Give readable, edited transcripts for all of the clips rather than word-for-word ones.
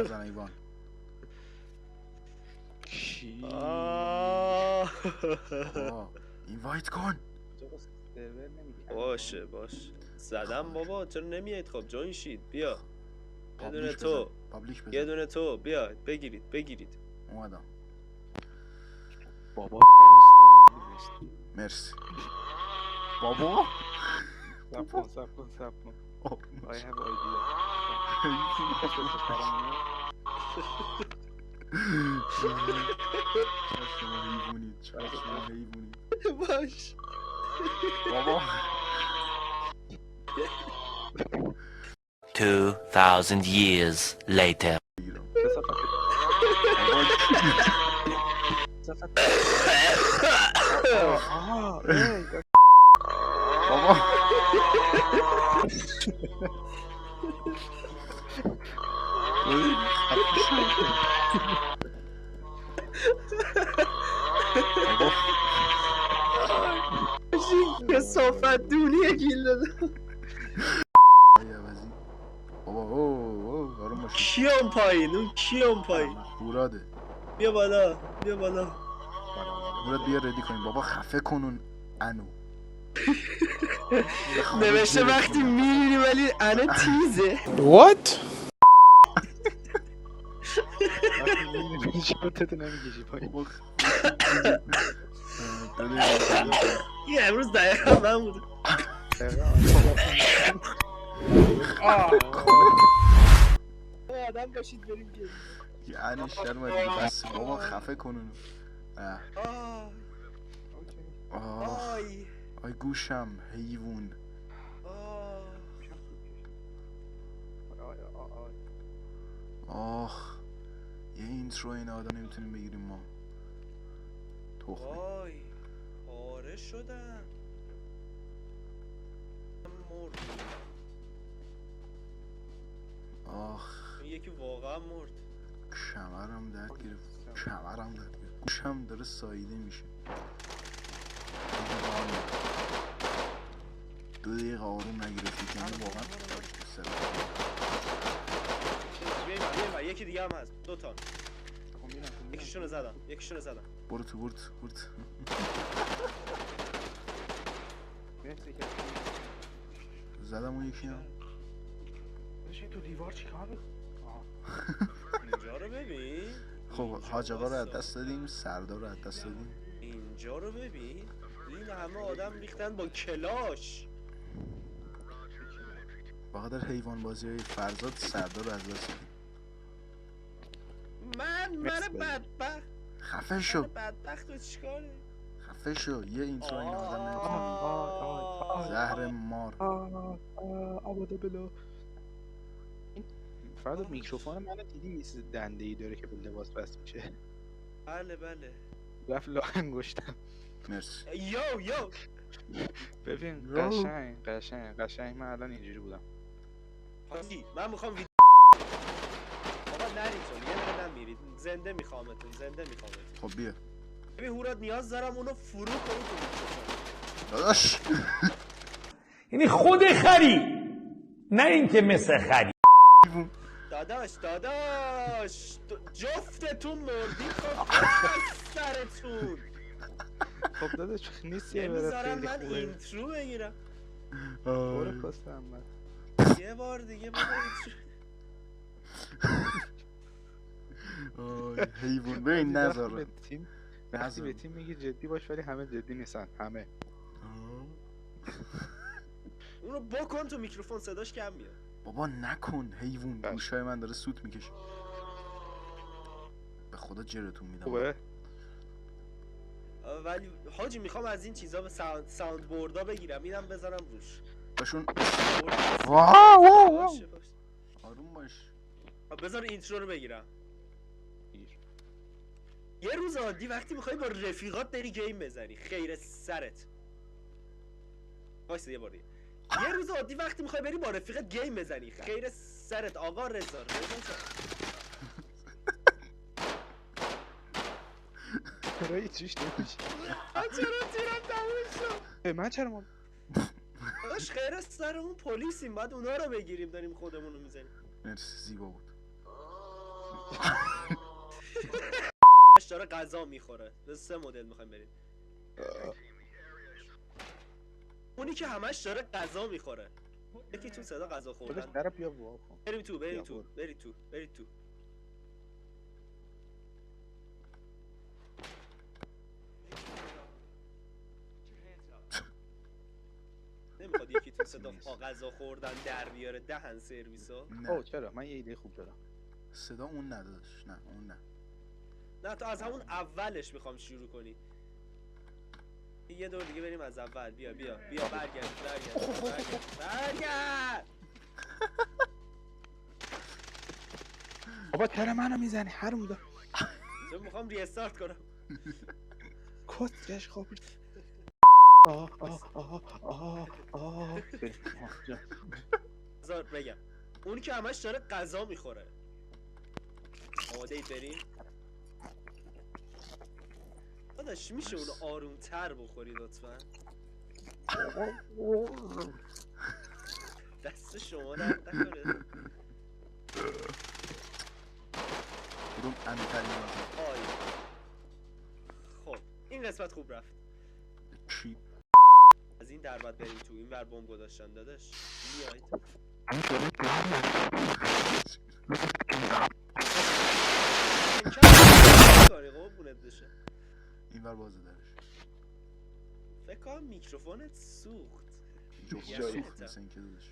نزن ایوان. چی؟ اینوایت کن. باشه زدم بابا، چرا نمیایید؟ خب جوین شید. بیا پابلیک بزن. یه دونه تو بیا بگیرید. اومدم. بابا مرسی بابا. سب کن I have idea. شما حیوونید. باش بابا 2000 years later. بابا یه صافت دونیه گیل داده. بابا آروم باش. کیام پایین؟ فوراده. بیا بالا فوراد بیا ردی کنیم. بابا خفه کنون انو. نوشته وقتی میری ولی انو تیزه. What؟ بابا یه امروز دقیقا من بود. آدم باشید بریم گیم. یه انش در اومدی بس. بابا خفه کنون. آی گوشم حیوون. آخ یه اینترو این آدم نمیتونیم بگیریم ما. تخمی. وای پاره شدم. آخ یکی واقعا مرد. کمرم درد گرفت. گوشم داره ساییده میشه. 2 دقیقه آروم نگرفتی که واقعا یکی دیگه هم هست. 2 تا. یکیشونو زدم. برو تو. زدم اون یکی هم. تو دیوار چیکار اینجا رو ببین. خب حاج آقا رو از دست دادیم. سردار رو از دست دادیم. اینجا رو ببین. این همه آدم ریختن با کلاش. بخاطر حیوان بازی های فرزاد سردار رو از دست دادیم. من بدبخت. خفه شو. بدبخت رو چیکاره؟ خفه شو. یه اینترو این آدم نمیتونه. زهر مار. آباده بلا. فردا میکروفون منو دیدی یه چیز دنده ای داره که به لباس بس میشه. بله رفت لا انگشتم. مرسی. یو ببین قشنگ من الان اینجوری بودم. حاجی من میخوام بابا نریتون یه دقیقه نمیرید. زنده میخوامتون. خب بیا ببین هوراد نیاز دارم اونو فرو کنی تو میکروفون. داداش. یعنی خود خری، نه اینکه مثل خری. داداش جفتتون مردید. خب سرتون. خب داداش نیست یه نمیذارم من اینترو بگیرم. برو کستم من یه بار دیگه بابا حیوان ببین نذار. وقتی به تیم میگی جدی باش ولی همه جدی نیستن. همه اونو بکن تو میکروفون صداش کم میاد. بابا نکن حیوان. گوشای من داره سوت میکشه. به خدا جرتون میدم. خوبه؟ ولی حاجی میخوام از این چیزا به ساوند بوردا بگیرم. اینم بذارم روش. باشون. باشه. آروم باش. بذار اینترو رو بگیرم. یه روز عادی وقتی میخوای با رفیقات بری گیم بزنی خیر سرت. وایسا یه بار دیگه. یه روز عادی وقتی میخوای بری با رفیقت گیم بزنی خیر سرت آقا رضا. چرا هیچیش نمیشه؟ چرا تیرم تموم شد؟ من چرا داش خیر سرمون پلیسیم. باید اونا رو بگیریم داریم خودمون رو میزنیم. مرسی زیبا بود. داره غذا میخوره. به 3 مدل میخوایم بریم. اونی که همش داره غذا میخوره. یکی تو صدا غذا خودش خوردن. در بیا وا کن. بریم تو بریم بیا تو برو. بریم تو بریم تو. نمیخواد یکی تو صدا غذا خوردن در بیاره دهن سرویسا. اوه نه چرا من یه ایده خوب دارم. صدا اون ندادش، نه اون نه. نه تو از همون اولش میخوام شروع کنی. یه دور دیگه بریم از اول. بیا بیا بیا برگرد. بابا چرا منو میزنی حروم دار؟ چون میخوام ریستارت کنم. کسکش خواب. بذار بگم. اونی که همش داره غذا میخوره. آماده اید بریم؟ داداش میشه اونو آرومتر بخوری لطفا؟ دست شما درد نکنه. کدوم امیتری نازه؟ آی خب این قسمت خوب رفت. چی؟ از این در بعد بریم تو. این ور بمب گذاشتن داداش. بیاید کاری قربونت بشه. این ور بازه درش. فکر کنم میکروفونت سوخت. جفت سوخت مثل این که دادش.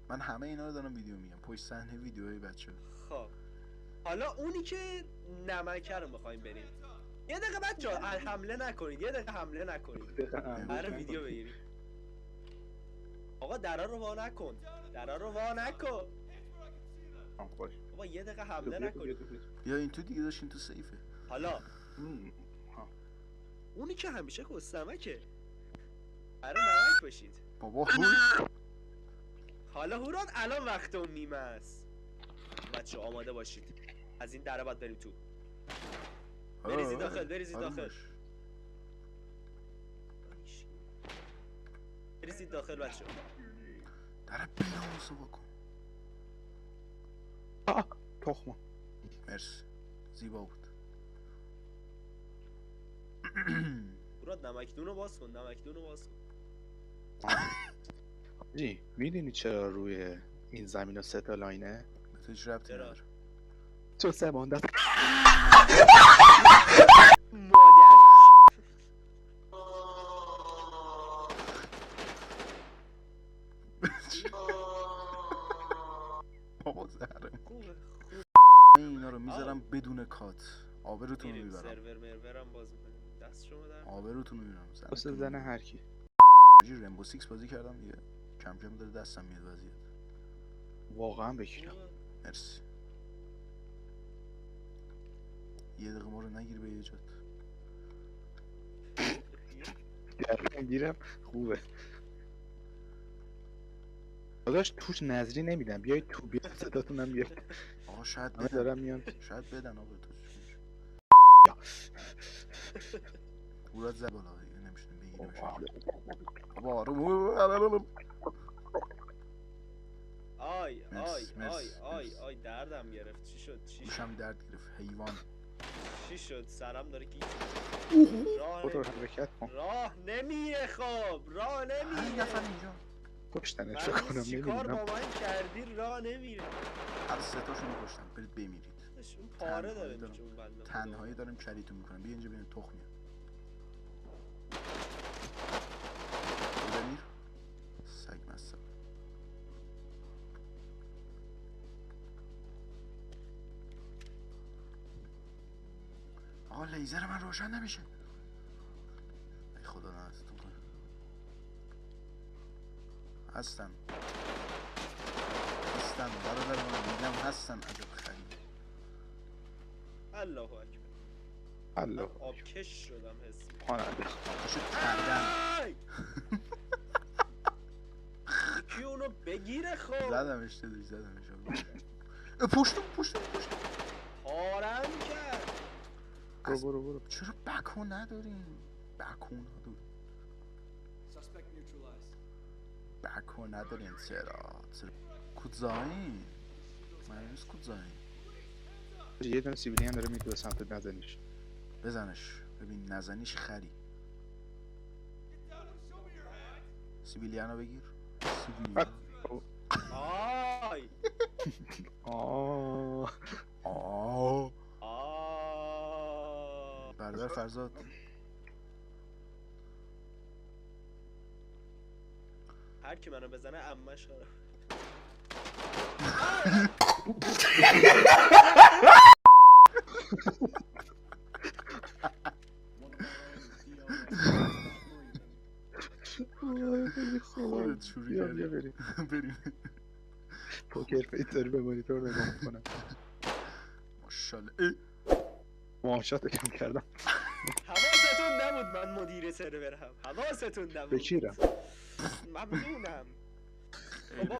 من همه اینا رو دارم ویدیو میگم. پشت صحنه ویدیوهای بچه. خب حالا اونی که نمکه رو میخوایم بریم. یه دقیقه بچه‌ها حمله نکنید. یه دقیقه حمله نکنید. برای ویدیو بگیریم. آقا درا رو وا نکن. درا رو وا نکن. بابا یه دقیقه حمله نکنید. بیا این تو دیگه داشت، این تو سیفه. حالا اونی که همیشه کستمکه. برای نمک باشید. بابا حالا هوران الان وقت اون نیمه است. بچه آماده باشید. از این دره باید بریم تو. بریزید داخل بریزید داخل. بریزید داخل بچه. دره بیناموسو بکن. تخمه. مرسی، زیبا بود. هوران نمکدون رو باز کن. نمکدون رو باز کن. جی میدونی چرا روی این زمین و 3 تا لاینه؟ به تو هیچ ربطی چرا؟ نداره. چون 3 مانده مادر بابا زهره. خوبه اینا رو میذارم بدون کات. آبروتون رو میریم میبرم. سرور مرورم باز میکنیم. دست شما در آبروتون رو میبرم. واسه زن هر کی. رمبو 6 بازی کردم دیگه. کم کم داره دستم میاد وضعیت. واقعا بکیرم. خوبه. مرسی. یه دقیقه ما رو نگیر به یه جات. گردن گیرم خوبه. داداش توش نظری نمیدم. بیاید تو بیاید صداتونم بیاید. آقا شاید همه بدن. دارم میان. شاید بدن آقا تو چی میشه. پورات زد بالا دیگه نمیشونیم بگیریمش. بابا آروم. آی مرسی، مرسی، آی مرسی. دردم گرفت. چی شد؟ گوشم درد گرفت حیوان. چی شد؟ سرم داره گیج. خودو حرکت کن. راه نمیره. خب راه هر نمیره. نفر اینجا. پشتنش رو کنم چی کار با نمیدونم. من کردی؟ راه نمیره. هر سه تاشون رو کشتم. برید بمیرید. اون پاره داره تنهایی میشه اون بنده. تنهایی دارم کریتون میکنم. بیا اینجا ببین تخ میاد. بمیر. سگ مستم. آقا لیزر من روشن نمیشه. ای خدا نستون کنه. هستن برادر من میگم هستن. عجب خرید. الله اکبر. الله من آبکش شدم حس می‌کنم. خواننده. پاشو کردن. آی! یکی اونو بگیره. خب زدمش دادش زدمش. پشتم پارم کرد. برو چرا بکو نداریم؟ بکو نداریم چرا؟ کودزایی؟ من نیست کودزایی. یه دونه سیویلیان داره میره به سمت نزنیش. بزنش ببین نزنیش خری. سیویلیانو بگیر. سیویلیان. آی آه آه آی برادر فرزاد هر کی منو بزنه عمش داره. خودت شروع بیا کردی. بریم. بریم پوکر فیس داری به مانیتور نگاه میکنم. ماشاءالله. ماشاءالله کم کردم. حواستون نبود من مدیر سرورم. حواستون نبود. به کی رفت؟ ممنونم.